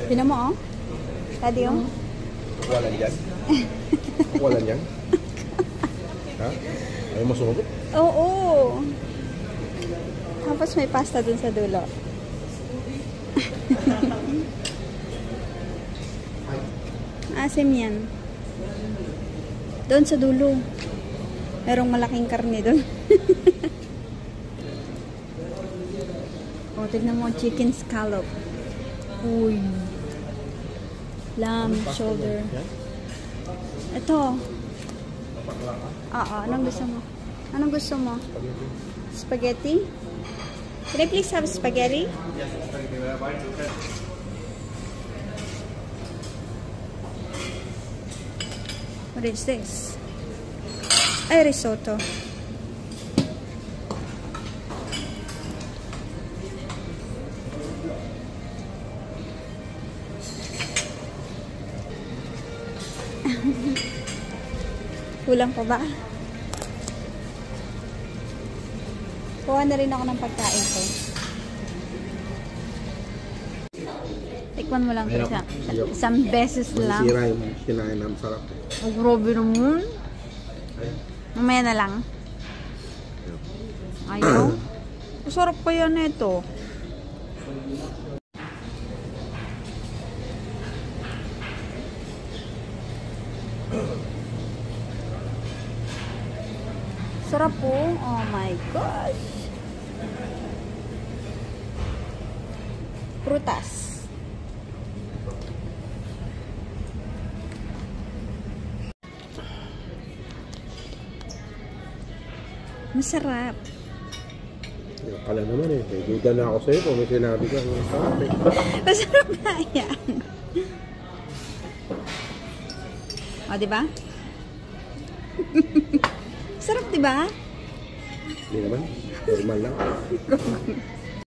Tinan mo, oh. Daddy, oh. Walan yan? Walan yan? Ha? Ayaw mo sumagot? Oo. Tapos may pasta dun sa dulo. Asim yan. Doon sa dulo. Merong malaking karne doon. O, tignan mo, chicken scallop. Uy. Lamb shoulder. Ito. Oo, anong gusto mo? Anong gusto mo? Spaghetti? Can I please have spaghetti? Yes, spaghetti. What is this? Ay, risotto. Kulang pa ba? Kuha na rin ako ng pagkain ko. Tikman mo lang ito siya. Isang beses lang. Masira yung kinain ng sarap. Oh, grabe naman. Mamaya na lang. Ayaw. Masarap kaya na ito. Sarap po. Oh my gosh. Prutas. Masarap. Kala naman eh. May duda na ako sa'yo kung may sinabi ka. Masarap eh. Masarap na yan. O, diba? Sarap, diba? Hindi naman. Normal lang.